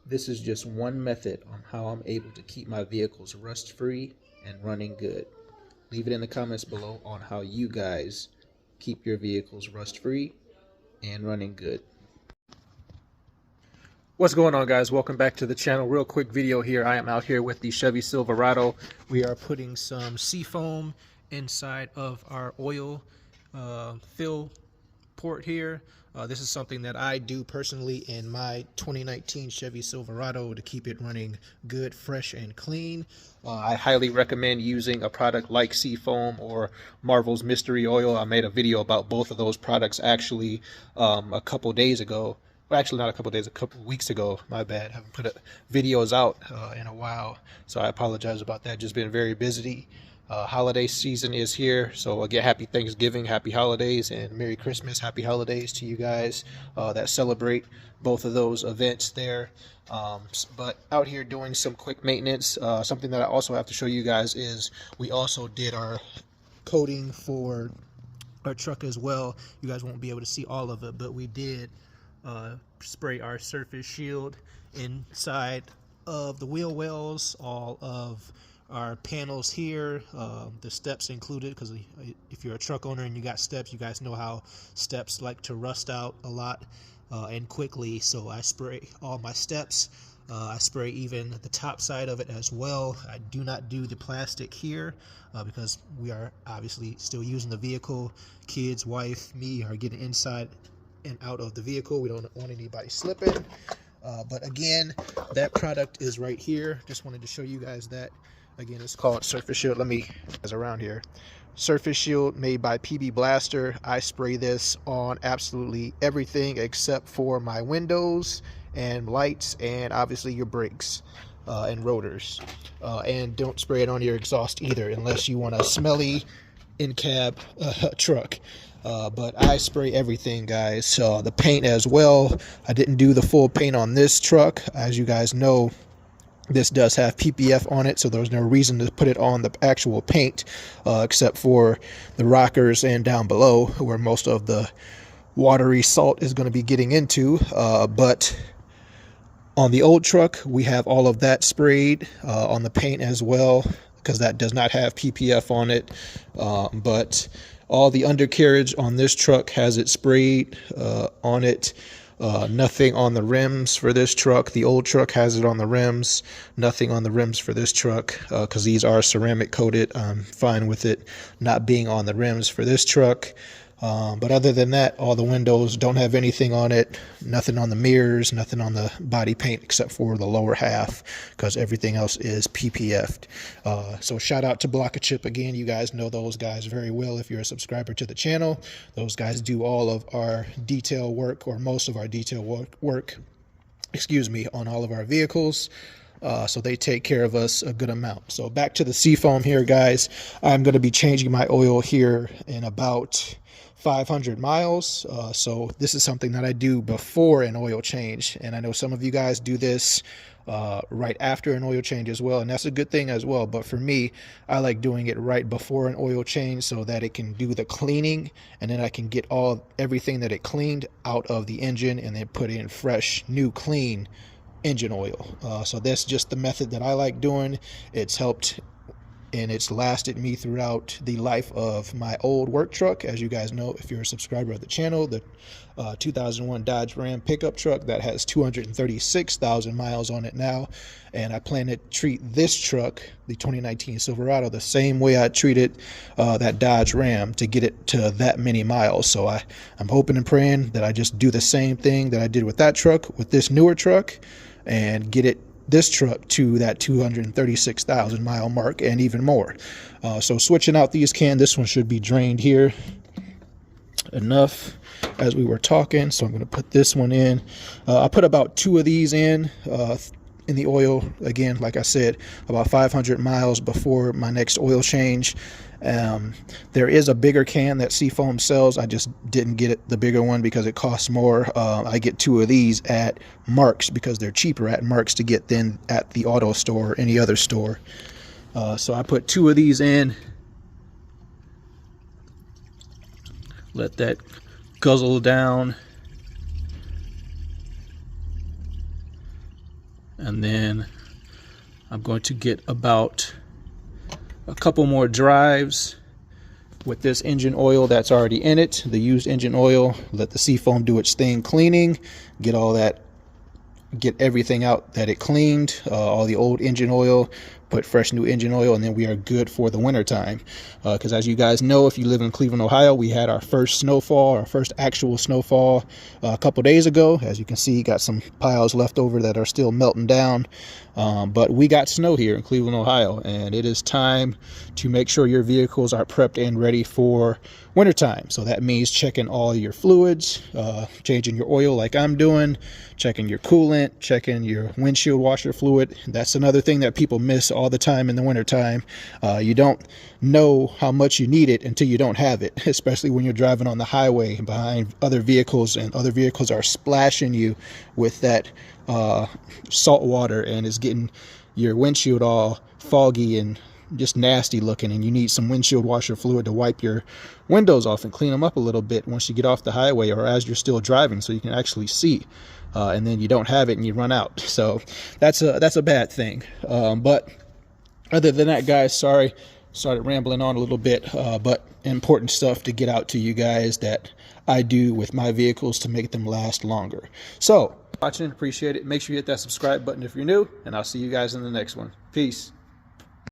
This is just one method on how I'm able to keep my vehicles rust free and running good. Leave it in the comments below on how you guys keep your vehicles rust free and running good. What's going on, guys? Welcome back to the channel. Real quick video here. I am out here with the Chevy Silverado. We are putting some seafoam inside of our oil fill port here. This is something that I do personally in my 2019 Chevy Silverado to keep it running good, fresh, and clean. I highly recommend using a product like Seafoam or Marvel's Mystery Oil. I made a video about both of those products actually a couple days ago. Well, actually not a couple days, a couple weeks ago. My bad. Haven't put videos out in a while, so I apologize about that. Just been very busy. Holiday season is here, so again, happy Thanksgiving, happy holidays, and Merry Christmas, happy holidays to you guys that celebrate both of those events there. But out here doing some quick maintenance. Something that I also have to show you guys is we also did our coating for our truck as well. You guys won't be able to see all of it, but we did spray our surface shield inside of the wheel wells, all of our panels here, the steps included, because if you're a truck owner and you got steps, you guys know how steps like to rust out a lot and quickly. So I spray all my steps. I spray even the top side of it as well. I do not do the plastic here because we are obviously still using the vehicle. Kids, wife, me are getting inside and out of the vehicle. We don't want anybody slipping. But again, that product is right here. Just wanted to show you guys that. Again, it's called Surface Shield. Let me guys around here. Surface Shield made by PB Blaster. I spray this on absolutely everything except for my windows and lights, and obviously your brakes and rotors. And don't spray it on your exhaust either, unless you want a smelly in-cab truck. But I spray everything, guys. The paint as well. I didn't do the full paint on this truck. As you guys know, this does have PPF on it, so there's no reason to put it on the actual paint, except for the rockers and down below, where most of the watery salt is going to be getting into. But on the old truck, we have all of that sprayed on the paint as well, because that does not have PPF on it. But all the undercarriage on this truck has it sprayed on it. Nothing on the rims for this truck. The old truck has it on the rims. Nothing on the rims for this truck because these are ceramic coated. I'm fine with it not being on the rims for this truck. But other than that, all the windows don't have anything on it. Nothing on the mirrors, nothing on the body paint except for the lower half, because everything else is PPF'd. So shout out to Block a Chip again. You guys know those guys very well if you're a subscriber to the channel. Those guys do all of our detail work, or most of our detail work, on all of our vehicles. So they take care of us a good amount. So back to the Seafoam here, guys. I'm going to be changing my oil here in about 500 miles. So this is something that I do before an oil change, and I know some of you guys do this right after an oil change as well, and that's a good thing as well. But for me, I like doing it right before an oil change so that it can do the cleaning, and then I can get everything that it cleaned out of the engine and then put in fresh, new, clean engine oil. So that's just the method that I like doing. It's helped and it's lasted me throughout the life of my old work truck. As you guys know, if you're a subscriber of the channel, the 2001 Dodge Ram pickup truck that has 236,000 miles on it now. And I plan to treat this truck, the 2019 Silverado, the same way I treated that Dodge Ram to get it to that many miles. So I'm hoping and praying that I just do the same thing that I did with that truck with this newer truck and get this truck to that 236,000 mile mark and even more. So switching out these cans, this one should be drained here enough as we were talking. So I'm going to put this one in. I put about 2 of these in the oil, again, like I said, about 500 miles before my next oil change. There is a bigger can that Seafoam sells. I just didn't get the bigger one because it costs more. I get 2 of these at Mark's because they're cheaper at Mark's to get than at the auto store or any other store. So I put 2 of these in. Let that guzzle down. And then I'm going to get about a couple more drives with this engine oil that's already in it, the used engine oil. Let the seafoam do its thing cleaning, get everything out that it cleaned, all the old engine oil, put fresh new engine oil, and then we are good for the winter time. Because as you guys know, if you live in Cleveland, Ohio, we had our first snowfall, our first actual snowfall a couple days ago. As you can see, got some piles left over that are still melting down. But we got snow here in Cleveland, Ohio, and it is time to make sure your vehicles are prepped and ready for wintertime. So that means checking all your fluids, changing your oil like I'm doing, checking your coolant, checking your windshield washer fluid. That's another thing that people miss all the time in the wintertime. You don't know how much you need it until you don't have it, especially when you're driving on the highway behind other vehicles and other vehicles are splashing you with that salt water, and it's getting your windshield all foggy and just nasty looking, and you need some windshield washer fluid to wipe your windows off and clean them up a little bit once you get off the highway or as you're still driving, so you can actually see. And then you don't have it and you run out. So that's a bad thing. But other than that, guys, sorry, started rambling on a little bit, but important stuff to get out to you guys that I do with my vehicles to make them last longer. So watching, appreciate it. Make sure you hit that subscribe button if you're new, and I'll see you guys in the next one. Peace.